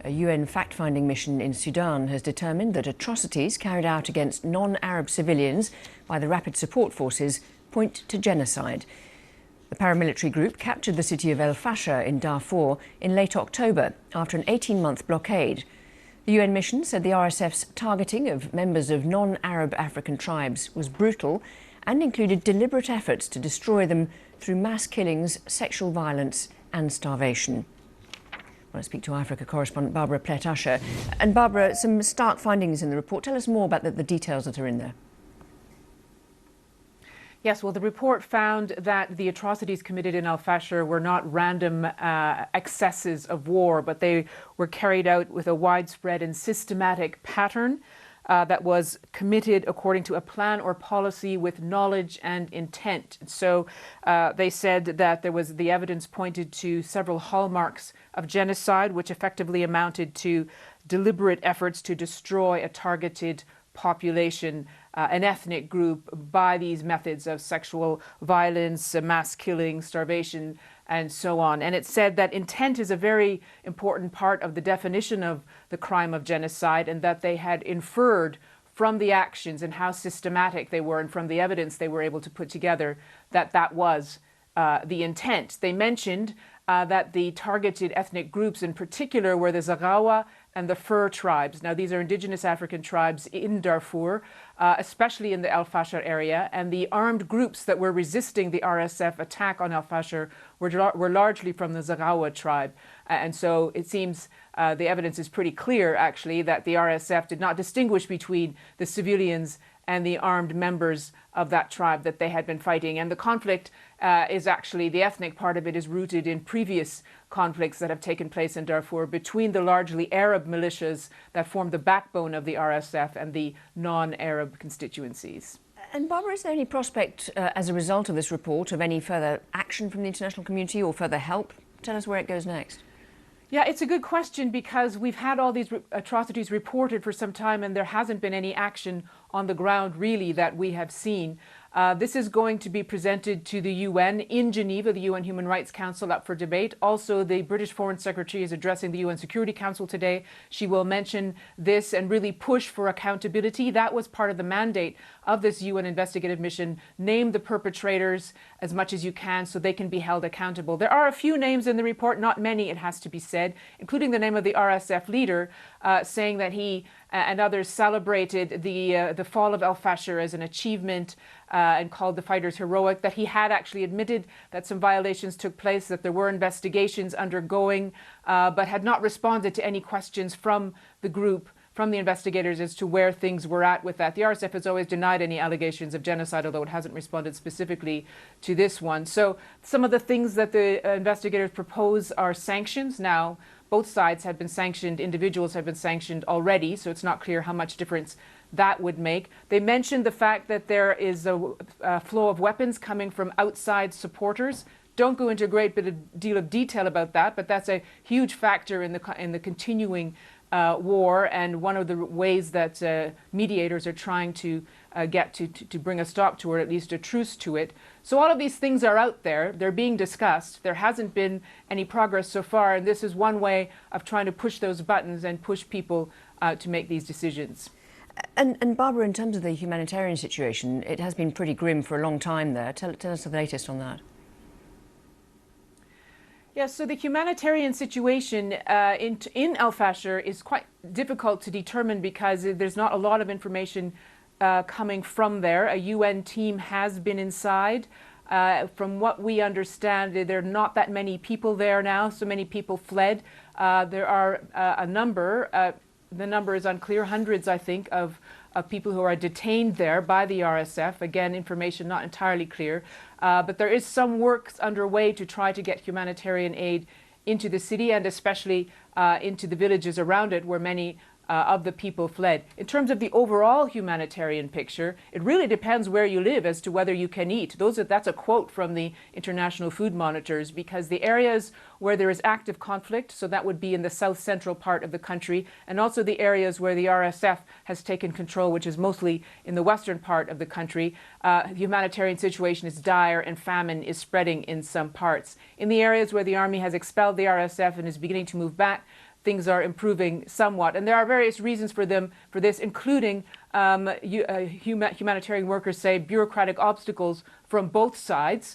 A UN fact-finding mission in Sudan has determined that atrocities carried out against non-Arab civilians by the Rapid Support Forces point to genocide. The paramilitary group captured the city of el-Fasher in Darfur in late October after an 18-month blockade. The UN mission said the RSF's targeting of members of non-Arab African tribes was brutal and included deliberate efforts to destroy them through mass killings, sexual violence and starvation. I speak to Africa correspondent Barbara Plett-Usher. And Barbara, some stark findings in the report. Tell us more about the details that are in there. Yes, well, the report found that the atrocities committed in el-Fasher were not random excesses of war, but they were carried out with a widespread and systematic pattern that was committed according to a plan or policy with knowledge and intent. So they said that the evidence pointed to several hallmarks of genocide, which effectively amounted to deliberate efforts to destroy a targeted population, an ethnic group, by these methods of sexual violence, mass killing, starvation, and so on. And it said that intent is a very important part of the definition of the crime of genocide, and that they had inferred from the actions and how systematic they were, and from the evidence they were able to put together, that that was the intent. They mentioned that the targeted ethnic groups in particular were the Zaghawa and the Fur tribes. Now, these are indigenous African tribes in Darfur, especially in the el-Fasher area, and the armed groups that were resisting the RSF attack on el-Fasher were largely from the Zaghawa tribe. And so it seems the evidence is pretty clear, actually, that the RSF did not distinguish between the civilians and the armed members of that tribe that they had been fighting. And the conflict is actually, the ethnic part of it is rooted in previous conflicts that have taken place in Darfur between the largely Arab militias that form the backbone of the RSF and the non-Arab constituencies. And Barbara, is there any prospect as a result of this report of any further action from the international community or further help? Tell us where it goes next. Yeah, it's a good question, because we've had all these atrocities reported for some time and there hasn't been any action on the ground really that we have seen. This is going to be presented to the UN in Geneva, the UN Human Rights Council, up for debate. Also, the British Foreign Secretary is addressing the UN Security Council today. She will mention this and really push for accountability. That was part of the mandate of this UN investigative mission. Name the perpetrators as much as you can so they can be held accountable. There are a few names in the report, not many, it has to be said, including the name of the RSF leader, saying that he and others celebrated the fall of el-Fasher as an achievement and called the fighters heroic, that he had actually admitted that some violations took place, that there were investigations undergoing, but had not responded to any questions from the group, from the investigators, as to where things were at with that. The RSF has always denied any allegations of genocide, although it hasn't responded specifically to this one. So some of the things that the investigators propose are sanctions. Now, both sides have been sanctioned, individuals have been sanctioned already, so it's not clear how much difference that would make. They mentioned the fact that there is a flow of weapons coming from outside supporters. Don't go into a great deal of detail about that, but that's a huge factor in the continuing war, and one of the ways that mediators are trying to get to bring a stop to, or at least a truce to it. So all of these things are out there. They're being discussed. There hasn't been any progress so far, and this is one way of trying to push those buttons and push people to make these decisions. And Barbara, in terms of the humanitarian situation, it has been pretty grim for a long time there. Tell us the latest on that. Yes, so the humanitarian situation in el-Fasher is quite difficult to determine, because there's not a lot of information coming from there. A UN team has been inside. From what we understand, there are not that many people there now. So many people fled. There are a number, the number is unclear, hundreds, I think, of people who are detained there by the RSF. Again, information not entirely clear. But there is some work underway to try to get humanitarian aid into the city, and especially into the villages around it, where many of the people fled. In terms of the overall humanitarian picture, it really depends where you live as to whether you can eat. That's a quote from the International Food Monitors, because the areas where there is active conflict, so that would be in the south-central part of the country, and also the areas where the RSF has taken control, which is mostly in the western part of the country, the humanitarian situation is dire and famine is spreading in some parts. In the areas where the army has expelled the RSF and is beginning to move back, things are improving somewhat. And there are various reasons for this, including humanitarian workers say bureaucratic obstacles from both sides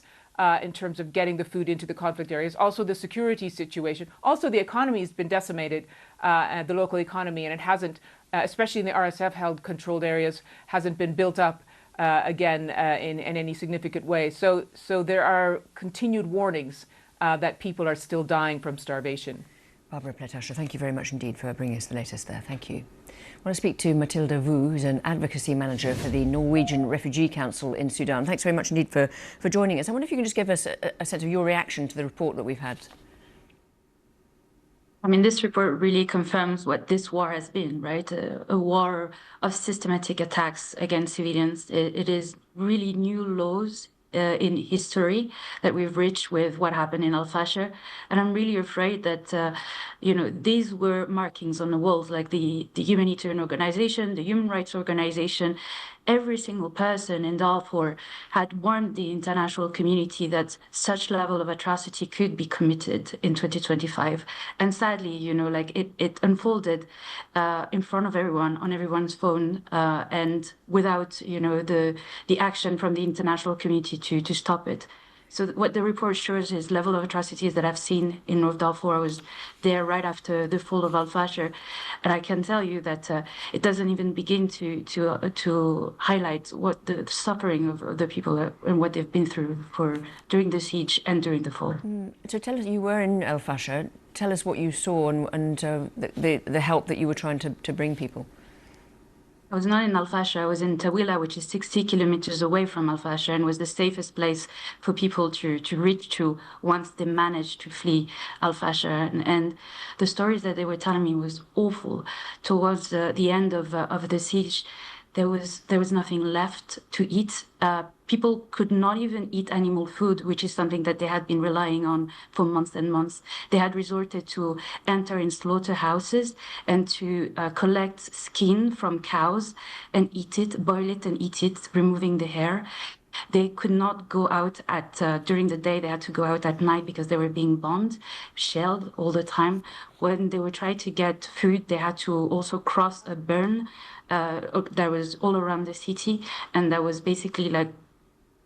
in terms of getting the food into the conflict areas. Also the security situation. Also the economy has been decimated, the local economy, and it hasn't, especially in the RSF-held controlled areas, hasn't been built up again in any significant way. So there are continued warnings that people are still dying from starvation. Barbara Pletasher, thank you very much indeed for bringing us the latest there. Thank you. I want to speak to Mathilde Wu, who's an advocacy manager for the Norwegian Refugee Council in Sudan. Thanks very much indeed for joining us. I wonder if you can just give us a sense of your reaction to the report that we've had. I mean, this report really confirms what this war has been, right? A war of systematic attacks against civilians. It is really new lows in history that we've reached with what happened in el-Fasher. And I'm really afraid that, these were markings on the walls, like the Humanitarian organization, the human rights organization. Every single person in Darfur had warned the international community that such level of atrocity could be committed in 2025. And sadly, it unfolded in front of everyone, on everyone's phone, and without, the action from the international community to stop it. So what the report shows is level of atrocities that I've seen in North Darfur. I was there right after the fall of el-Fasher, and I can tell you that it doesn't even begin to highlight what the suffering of the people and what they've been through during the siege and during the fall. So tell us, you were in el-Fasher. Tell us what you saw and the help that you were trying to bring people. I was not in el-Fasher. I was in Tawila, which is 60 kilometers away from el-Fasher, and was the safest place for people to reach to once they managed to flee el-Fasher. And the stories that they were telling me was awful. Towards the end of the siege, there was nothing left to eat. People could not even eat animal food, which is something that they had been relying on for months and months. They had resorted to enter in slaughterhouses and to collect skin from cows and eat it, boil it and eat it, removing the hair. They could not go out during the day. They had to go out at night because they were being bombed, shelled all the time. When they were trying to get food, they had to also cross a burn that was all around the city, and that was basically like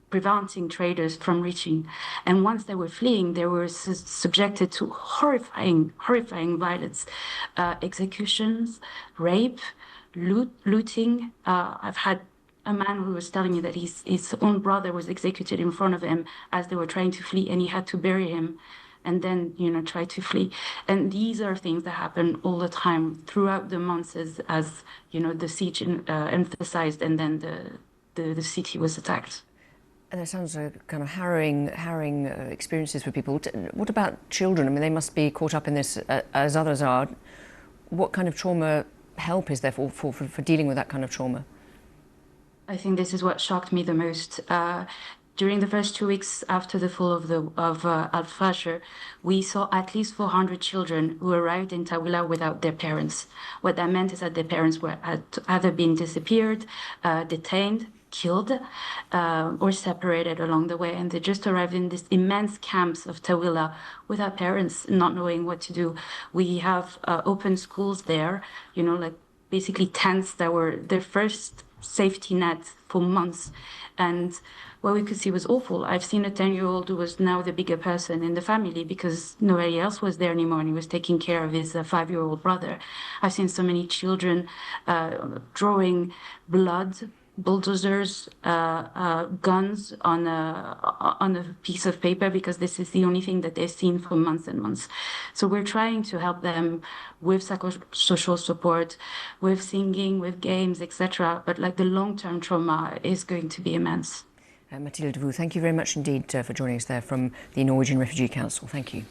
preventing traders from reaching. And once they were fleeing, they were subjected to horrifying violence, executions, rape, looting. I've had a man who was telling me that his own brother was executed in front of him as they were trying to flee, and he had to bury him and then, try to flee. And these are things that happen all the time throughout the months as the siege emphasized, and then the city was attacked. And that sounds like kind of harrowing experiences for people. What about children? I mean, they must be caught up in this as others are. What kind of trauma help is there for dealing with that kind of trauma? I think this is what shocked me the most. During the first 2 weeks after the fall of el-Fasher, we saw at least 400 children who arrived in Tawila without their parents. What that meant is that their parents had either been disappeared, detained, killed, or separated along the way, and they just arrived in these immense camps of Tawila without parents, not knowing what to do. We have open schools there, basically tents that were their first safety net for months. And what we could see was awful. I've seen a 10-year-old who was now the bigger person in the family because nobody else was there anymore, and he was taking care of his 5-year-old brother. I've seen so many children drawing blood, bulldozers, guns on a piece of paper because this is the only thing that they've seen for months and months. So we're trying to help them with psychosocial support, with singing, with games, etc. But the long-term trauma is going to be immense. Mathilde Wu, thank you very much indeed for joining us there from the Norwegian Refugee Council. Thank you.